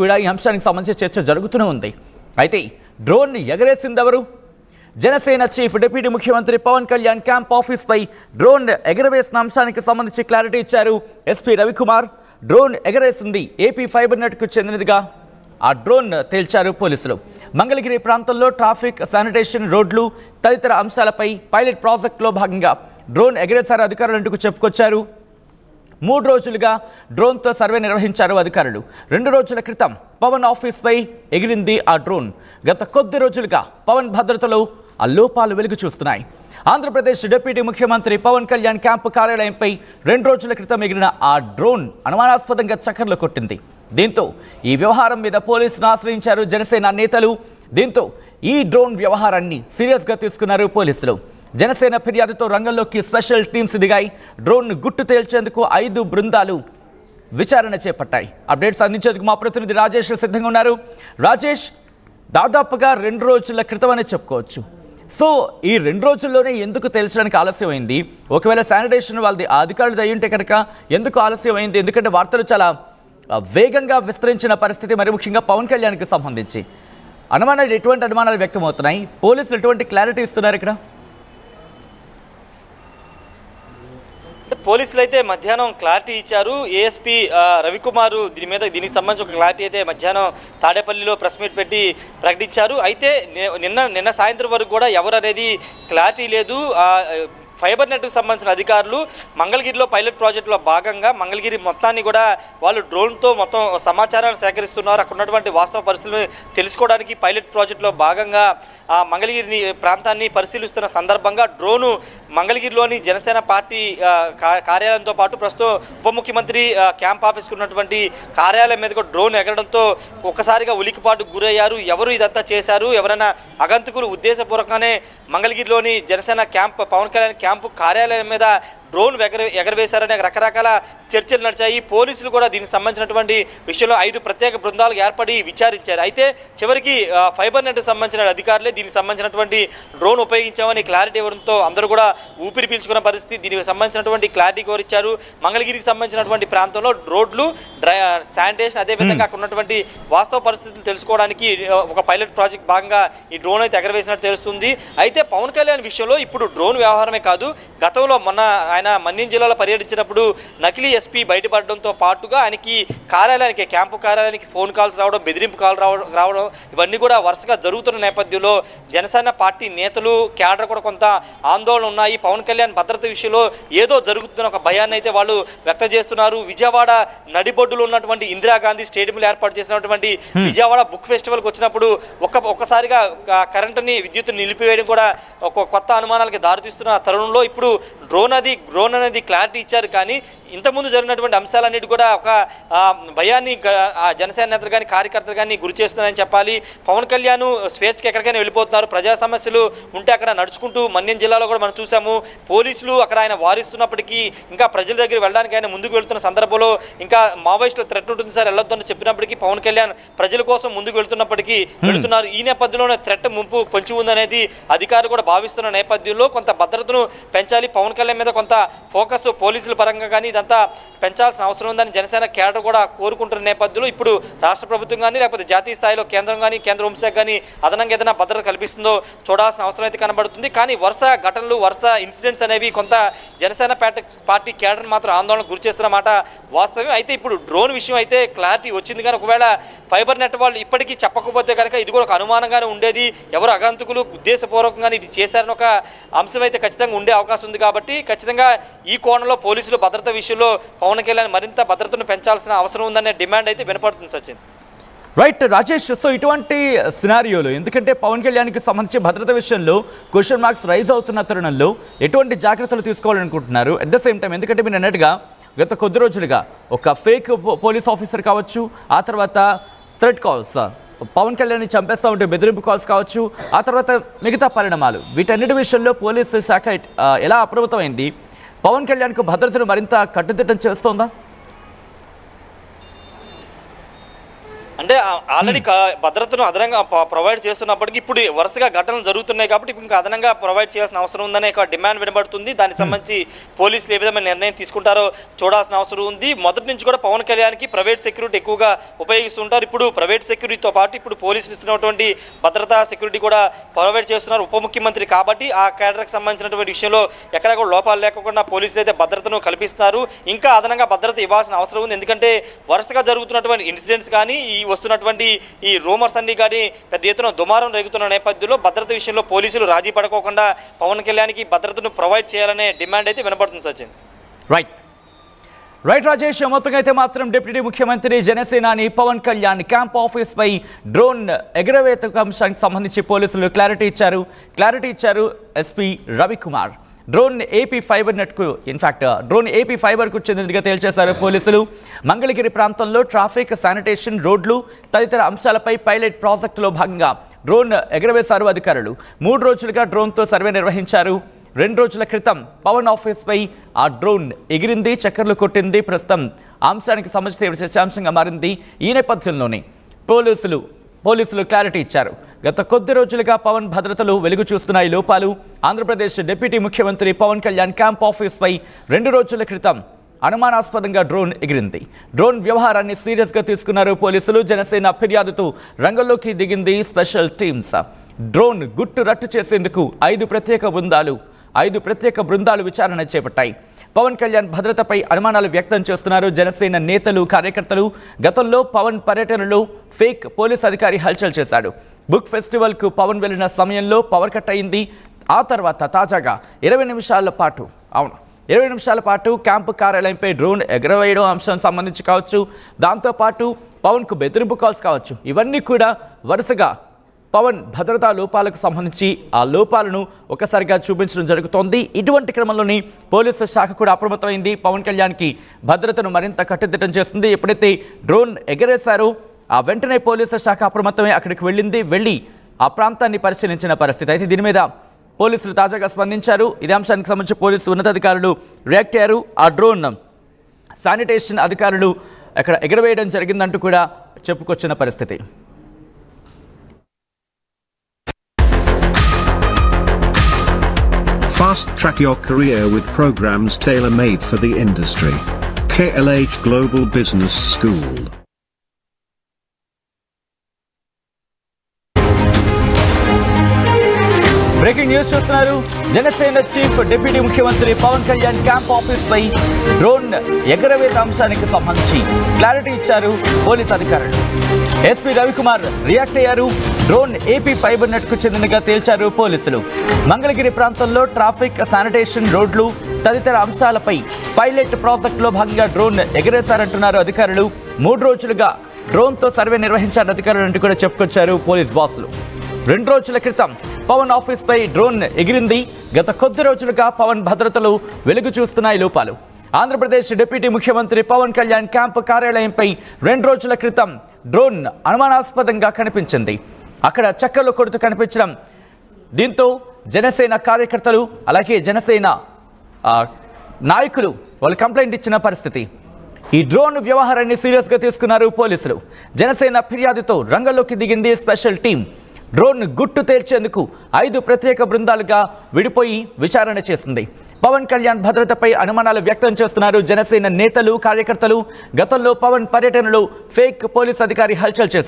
కూడా ఈ అంశానికి సంబంధించి చర్చ జరుగుతూనే ఉంది. అయితే డ్రోన్ ఎగరేసిందెవరు? జనసేన చీఫ్ డిప్యూటీ ముఖ్యమంత్రి పవన్ కళ్యాణ్ క్యాంప్ ఆఫీస్పై డ్రోన్ ఎగరవేసిన అంశానికి సంబంధించి క్లారిటీ ఇచ్చారు ఎస్పీ రవికుమార్. డ్రోన్ ఎగరేసింది ఏపీ ఫైబర్ నెట్కు చెందినదిగా ఆ డ్రోన్ తేల్చారు పోలీసులు. మంగళగిరి ప్రాంతంలో ట్రాఫిక్, శానిటేషన్, రోడ్లు తదితర అంశాలపై పైలట్ ప్రాజెక్టులో భాగంగా డ్రోన్ ఎగరేశారు అధికారులంటూ చెప్పుకొచ్చారు. 3 రోజులుగా డ్రోన్తో సర్వే నిర్వహించారు అధికారులు. 2 రోజుల క్రితం పవన్ ఆఫీస్పై ఎగిరింది ఆ డ్రోన్. గత కొద్ది రోజులుగా పవన్ భద్రతలో ఆ లోపాలు వెలుగు చూస్తున్నాయి. ఆంధ్రప్రదేశ్ డిప్యూటీ ముఖ్యమంత్రి పవన్ కళ్యాణ్ క్యాంపు కార్యాలయంపై 2 రోజుల క్రితం ఎగిరిన ఆ డ్రోన్ అనుమానాస్పదంగా చక్కర్లు కొట్టింది. దీంతో ఈ వ్యవహారం మీద పోలీసును ఆశ్రయించారు జనసేన నేతలు. దీంతో ఈ డ్రోన్ వ్యవహారాన్ని సీరియస్గా తీసుకున్నారు పోలీసులు. జనసేన ఫిర్యాదుతో రంగంలోకి స్పెషల్ టీమ్స్ దిగాయి. డ్రోన్ గుట్టు తేల్చేందుకు 5 బృందాలు విచారణ చేపట్టాయి. అప్డేట్స్ అందించేందుకు మా ప్రతినిధి రాజేష్ సిద్ధంగా ఉన్నారు. రాజేష్, దాదాపుగా 2 రోజుల క్రితం అనే చెప్పుకోవచ్చు. సో ఈ 2 రోజుల్లోనే ఎందుకు తేల్చడానికి ఆలస్యమైంది? ఒకవేళ శానిటేషన్ వాళ్ళది అధికారులు అయ్యుంటే కనుక ఎందుకు ఆలస్యమైంది? ఎందుకంటే వార్తలు చాలా వేగంగా విస్తరించిన పరిస్థితి, మరి ముఖ్యంగా పవన్ కళ్యాణ్కి సంబంధించి ఎటువంటి అనుమానాలు వ్యక్తమవుతున్నాయి? పోలీసులు ఎటువంటి క్లారిటీ ఇస్తున్నారు ఇక్కడ? పోలీసులు అయితే మధ్యాహ్నం క్లారిటీ ఇచ్చారు. ఏఎస్పీ రవికుమార్ దీనికి సంబంధించి ఒక క్లారిటీ అయితే మధ్యాహ్నం తాడేపల్లిలో ప్రెస్ మీట్ పెట్టి ప్రకటించారు. అయితే నిన్న సాయంత్రం వరకు కూడా ఎవరు అనేది క్లారిటీ లేదు. ఫైబర్ నెట్కు సంబంధించిన అధికారులు మంగళగిరిలో పైలట్ ప్రాజెక్టులో భాగంగా మంగళగిరి మొత్తాన్ని కూడా వాళ్ళు డ్రోన్తో మొత్తం సమాచారాన్ని సేకరిస్తున్నారు. అక్కడ ఉన్నటువంటి వాస్తవ పరిస్థితులను తెలుసుకోవడానికి పైలట్ ప్రాజెక్టులో భాగంగా మంగళగిరిని ప్రాంతాన్ని పరిశీలిస్తున్న సందర్భంగా డ్రోను మంగళగిరిలోని జనసేన పార్టీ కార్యాలయంతో పాటు ప్రస్తుతం ఉప ముఖ్యమంత్రి క్యాంప్ ఆఫీస్కి ఉన్నటువంటి కార్యాలయం మీద కూడా డ్రోన్ ఎగరడంతో ఒక్కసారిగా ఉలికిపాటుకు గురయ్యారు. ఎవరు ఇదంతా చేశారు? ఎవరైనా అగంతకులు ఉద్దేశపూర్వకంగానే మంగళగిరిలోని జనసేన క్యాంప్ పవన్ కళ్యాణ్ క్యాంపు కార్యాలయం మీద డ్రోన్ ఎగరవేశారనే రకరకాల చర్చలు నడిచాయి. పోలీసులు కూడా దీనికి సంబంధించినటువంటి విషయంలో 5 ప్రత్యేక బృందాలు ఏర్పడి విచారించారు. అయితే చివరికి ఫైబర్ నెట్కు సంబంధించిన అధికారులే దీనికి సంబంధించినటువంటి డ్రోన్ ఉపయోగించామని క్లారిటీ ఇవ్వడంతో అందరూ కూడా ఊపిరి పీల్చుకున్న పరిస్థితి. దీనికి సంబంధించినటువంటి క్లారిటీ కోరిచ్చారు. మంగళగిరికి సంబంధించినటువంటి ప్రాంతంలో రోడ్లు, శానిటేషన్, అదేవిధంగా అక్కడ ఉన్నటువంటి వాస్తవ పరిస్థితులు తెలుసుకోవడానికి ఒక పైలట్ ప్రాజెక్ట్ భాగంగా ఈ డ్రోన్ అయితే ఎగరవేసినట్టు తెలుస్తుంది. అయితే పవన్ కళ్యాణ్ విషయంలో ఇప్పుడు డ్రోన్ వ్యవహారమే కాదు, గతంలో మొన్న ఆయన మన్యం జిల్లాలో పర్యటించినప్పుడు నకిలీ ఎస్పీ బయటపడడంతో పాటుగా ఆయనకి క్యాంపు కార్యాలయానికి ఫోన్ కాల్స్ రావడం, బెదిరింపు కాల్ రావడం ఇవన్నీ కూడా వరుసగా జరుగుతున్న నేపథ్యంలో జనసేన పార్టీ నేతలు, క్యాడర్ కూడా కొంత ఆందోళన ఉన్నాయి. పవన్ కళ్యాణ్ భద్రత విషయంలో ఏదో జరుగుతున్న ఒక భయాన్ని అయితే వాళ్ళు వ్యక్తం చేస్తున్నారు. విజయవాడ నడిబొడ్డులో ఉన్నటువంటి ఇందిరాగాంధీ స్టేడియంలో ఏర్పాటు చేసినటువంటి విజయవాడ బుక్ ఫెస్టివల్కి వచ్చినప్పుడు ఒక్కసారిగా కరెంటుని, విద్యుత్తుని నిలిపివేయడం కూడా ఒక కొత్త అనుమానాలకి దారితీస్తున్న తరుణంలో ఇప్పుడు డ్రోన్ అనేది క్లారిటీ ఇచ్చారు. కానీ ఇంతకుముందు జరిగినటువంటి అంశాలన్నిటి కూడా ఒక భయాన్ని జనసేన నేతలు కానీ కార్యకర్తలు కానీ గురి చేస్తున్నారని చెప్పాలి. పవన్ కళ్యాణ్ స్వేచ్ఛకి ఎక్కడికైనా వెళ్ళిపోతున్నారు. ప్రజా సమస్యలు ఉంటే అక్కడ నడుచుకుంటూ మన్యం జిల్లాలో కూడా మనం చూసాము. పోలీసులు అక్కడ ఆయన వారిస్తున్నప్పటికీ ఇంకా ప్రజల దగ్గర వెళ్ళడానికి ఆయన ముందుకు వెళ్తున్న సందర్భంలో ఇంకా మావోయిస్టుల థ్రెట్ ఉంటుంది సార్, వెళ్ళొద్దని చెప్పినప్పటికీ పవన్ కళ్యాణ్ ప్రజల కోసం ముందుకు వెళ్తున్నప్పటికీ వెళుతున్నారు. ఈ నేపథ్యంలోనే థ్రెట్ ముంపు పొంచి ఉందనేది అధికారులు కూడా భావిస్తున్న నేపథ్యంలో కొంత భద్రతను పెంచాలి, పవన్ కళ్యాణ్ మీద కొంత ఫోకస్ పోలీసుల పరంగా కానీ ఇదంతా పెంచాల్సిన అవసరం ఉందని జనసేన క్యాడర్ కూడా కోరుకుంటున్న నేపథ్యంలో ఇప్పుడు రాష్ట్ర ప్రభుత్వం కానీ లేకపోతే జాతీయ స్థాయిలో కేంద్రం కానీ కేంద్ర హోంశాఖ కానీ అదనంగా ఏదైనా భద్రత కల్పిస్తుందో చూడాల్సిన అవసరం అయితే కనబడుతుంది. కానీ వరుస ఘటనలు, వరుస ఇన్సిడెంట్స్ అనేవి కొంత జనసేన పార్టీ క్యాడర్ మాత్రం ఆందోళనకు గురి చేస్తున్నమాట వాస్తవం. అయితే ఇప్పుడు డ్రోన్ విషయం అయితే క్లారిటీ వచ్చింది. కానీ ఒకవేళ ఫైబర్ నెట్ వాళ్ళు ఇప్పటికీ చెప్పకపోతే కనుక ఇది కూడా ఒక అనుమానంగానే ఉండేది. ఎవరు అగంతకులు ఉద్దేశపూర్వకంగానే ఇది చేశారని ఒక అంశం అయితే ఖచ్చితంగా ఉండే అవకాశం ఉంది. కాబట్టి ఖచ్చితంగా ఈ కోణంలో పోలీసులు భద్రత విషయంలో పవన్ కళ్యాణ్ మరింత భద్రతను పెంచాల్సిన అవసరం ఉందనే డిమాండ్ అయితే వినపడుతుంది. సచిన్, రైట్ రాజేష్. సో ఇటువంటి సినారియోలో ఎందుకంటే పవన్ కళ్యాణ్కి సంబంధించి భద్రత విషయంలో క్వశ్చన్ మార్క్స్ రైజ్ అవుతున్న తరుణంలో ఎటువంటి జాగ్రత్తలు తీసుకోవాలనుకుంటున్నారు? అట్ ద సేమ్ టైం ఎందుకంటే మీరు అన్నట్టుగా గత కొద్ది రోజులుగా ఒక ఫేక్ పోలీస్ ఆఫీసర్ కావచ్చు, ఆ తర్వాత థ్రెట్ కాల్స్, పవన్ కళ్యాణ్ని చంపేస్తూ ఉంటే బెదిరింపు కాల్స్ కావచ్చు, ఆ తర్వాత మిగతా పరిణామాలు, వీటన్నిటి విషయంలో పోలీసు శాఖ ఎలా అప్రమత్తమైంది? పవన్ కళ్యాణ్కు భద్రతను మరింత కట్టుదిట్టం చేస్తోందా? అంటే ఆల్రెడీ భద్రతను అదనంగా ప్రొవైడ్ చేస్తున్నప్పటికీ ఇప్పుడు వరుసగా ఘటనలు జరుగుతున్నాయి కాబట్టి ఇంకా అదనంగా ప్రొవైడ్ చేయాల్సిన అవసరం ఉందనే ఒక డిమాండ్ వినబడుతుంది. దానికి సంబంధించి పోలీసులు ఏ విధమైన నిర్ణయం తీసుకుంటారో చూడాల్సిన అవసరం ఉంది. మొదటి నుంచి కూడా పవన్ కళ్యాణ్కి ప్రైవేట్ సెక్యూరిటీ ఎక్కువగా ఉపయోగిస్తుంటారు. ఇప్పుడు ప్రైవేట్ సెక్యూరిటీతో పాటు ఇప్పుడు పోలీసులు ఇస్తున్నటువంటి భద్రతా సెక్యూరిటీ కూడా ప్రొవైడ్ చేస్తున్నారు. ఉప ముఖ్యమంత్రి కాబట్టి ఆ కేడర్కి సంబంధించినటువంటి విషయంలో ఎక్కడా కూడా లోపాలు లేకుండా పోలీసులు అయితే భద్రతను కల్పిస్తున్నారు. ఇంకా అదనంగా భద్రత ఇవ్వాల్సిన అవసరం ఉంది. ఎందుకంటే వరుసగా జరుగుతున్నటువంటి ఇన్సిడెంట్స్ కానీ ఈ వస్తున్నటువంటి ఈ రూమర్స్ అన్ని కానీ పెద్ద ఎత్తున దుమారం రేగుతున్న నేపథ్యంలో భద్రత విషయంలో పోలీసులు రాజీ పడుకోకుండా పవన్ కళ్యాణ్కి భద్రతను ప్రొవైడ్ చేయాలనే డిమాండ్ అయితే వినపడుతుంది. సచిన్ రైట్ రాజేష్, మొత్తంగా అయితే మాత్రం డిప్యూటీ ముఖ్యమంత్రి జనసేనాని పవన్ కళ్యాణ్ క్యాంప్ ఆఫీస్ పై డ్రోన్ ఎగరవేత అంశానికి సంబంధించి పోలీసులు క్లారిటీ ఇచ్చారు SP Ravikumar. Drone AP fibre నెట్కు డ్రోన్ ఏపీ ఫైబర్కు చెందినదిగా తేల్చేశారు పోలీసులు. మంగళగిరి ప్రాంతంలో ట్రాఫిక్, శానిటేషన్, రోడ్లు తదితర అంశాలపై పైలట్ ప్రాజెక్టులో భాగంగా డ్రోన్ ఎగరవేశారు అధికారులు. 3 రోజులుగా డ్రోన్తో సర్వే నిర్వహించారు. 2 రోజుల క్రితం పవన్ ఆఫీస్పై ఆ డ్రోన్ ఎగిరింది, చక్కర్లు కొట్టింది. ప్రస్తుతం అంశానికి సంబంధించి తీవ్ర చర్చాంశంగా మారింది. ఈ నేపథ్యంలోనే పోలీసులు క్లారిటీ ఇచ్చారు. గత కొద్ది రోజులుగా పవన్ భద్రతలు వెలుగు చూస్తున్నాయి లోపాలు. ఆంధ్రప్రదేశ్ డిప్యూటీ ముఖ్యమంత్రి పవన్ కళ్యాణ్ క్యాంప్ ఆఫీస్పై 2 రోజుల క్రితం అనుమానాస్పదంగా డ్రోన్ ఎగిరింది. డ్రోన్ వ్యవహారాన్ని సీరియస్గా తీసుకున్నారు పోలీసులు. జనసేన ఫిర్యాదుతో రంగంలోకి దిగింది స్పెషల్ టీమ్స్. డ్రోన్ గుట్టు రట్టు చేసేందుకు 5 ప్రత్యేక బృందాలు విచారణ చేపట్టాయి. పవన్ కళ్యాణ్ భద్రతపై అనుమానాలు వ్యక్తం చేస్తున్నారు జనసేన నేతలు, కార్యకర్తలు. గతంలో పవన్ పర్యటనలో ఫేక్ పోలీస్ అధికారి హల్చల్ చేశాడు. బుక్ ఫెస్టివల్కు పవన్ వెళ్లిన సమయంలో పవర్ కట్ అయింది. ఆ తర్వాత తాజాగా 20 నిమిషాల పాటు క్యాంపు కార్యాలయంపై డ్రోన్ ఎగరవేయడం అంశం సంబంధించి కావచ్చు, దాంతోపాటు పవన్కు బెదిరింపు కాల్స్ కావచ్చు, ఇవన్నీ కూడా వరుసగా పవన్ భద్రతా లోపాలకు సంబంధించి ఆ లోపాలను ఒకసారిగా చూపించడం జరుగుతోంది. ఇటువంటి క్రమంలోని పోలీసు శాఖ కూడా అప్రమత్తమైంది. పవన్ కళ్యాణ్కి భద్రతను మరింత కట్టుదిట్టం చేస్తుంది. ఎప్పుడైతే డ్రోన్ ఎగరేశారో ఆ వెంటనే పోలీసు శాఖ అప్రమత్తమై అక్కడికి వెళ్ళి ఆ ప్రాంతాన్ని పరిశీలించిన పరిస్థితి. అయితే దీని మీద పోలీసులు తాజాగా స్పందించారు. ఇదే అంశానికి సంబంధించి పోలీసు ఉన్నతాధికారులు రియాక్ట్ అయ్యారు. ఆ డ్రోన్ శానిటేషన్ అధికారులు అక్కడ ఎగరవేయడం జరిగిందంటూ కూడా చెప్పుకొచ్చిన పరిస్థితి. Fast track your career with programs tailor-made for the industry. KLH Global Business School. Breaking news చూస్తున్నారు. జనసేన చీఫ్ డిప్యూటీ ముఖ్యమంత్రి పవన్ కళ్యాణ్ క్యాంప్ ఆఫీస్ పై డ్రోన్ ఎగరవేత అంశానికి సంబంధించి క్లారిటీ ఇచ్చారు పోలీస్ అధికారులు. ఎస్పీ రవికుమార్ రియాక్ట్ అయ్యారు. డ్రోన్ ఏపీ ఫైబర్ నెట్కు చెందినగా తేల్చారు పోలీసులు. మంగళగిరి ప్రాంతంలో ట్రాఫిక్, శానిటేషన్, రోడ్లు తదితర అంశాలపై పైలట్ ప్రాజెక్టులో భాగంగా డ్రోన్ ఎగరేశారంటున్నారు అధికారులు. 3 రోజులుగా డ్రోన్తో సర్వే నిర్వహించారు అధికారులు అంటూ కూడా చెప్పుకొచ్చారు పోలీస్ బాసులు. 2 రోజుల క్రితం పవన్ ఆఫీస్పై డ్రోన్ ఎగిరింది. గత కొద్ది రోజులుగా పవన్ భద్రతలు వెలుగు చూస్తున్నాయి లోపాలు. ఆంధ్రప్రదేశ్ డిప్యూటీ ముఖ్యమంత్రి పవన్ కళ్యాణ్ క్యాంపు కార్యాలయంపై 2 రోజుల క్రితం డ్రోన్ అనుమానాస్పదంగా కనిపించింది. అక్కడ చక్కర్లు కొడుతూ కనిపించడం, దీంతో జనసేన కార్యకర్తలు అలాగే జనసేన నాయకులు వాళ్ళు కంప్లైంట్ ఇచ్చిన పరిస్థితి. ఈ డ్రోన్ వ్యవహారాన్ని సీరియస్గా తీసుకున్నారు పోలీసులు. జనసేన ఫిర్యాదుతో రంగంలోకి దిగింది స్పెషల్ టీం. డ్రోన్ గుట్టు తేల్చేందుకు 5 ప్రత్యేక బృందాలుగా విడిపోయి విచారణ చేసింది. పవన్ కళ్యాణ్ భద్రతపై అనుమానాలు వ్యక్తం చేస్తున్నారు జనసేన నేతలు, కార్యకర్తలు. గతంలో పవన్ పర్యటనలో ఫేక్ పోలీస్ అధికారి హల్చల్ చేశారు.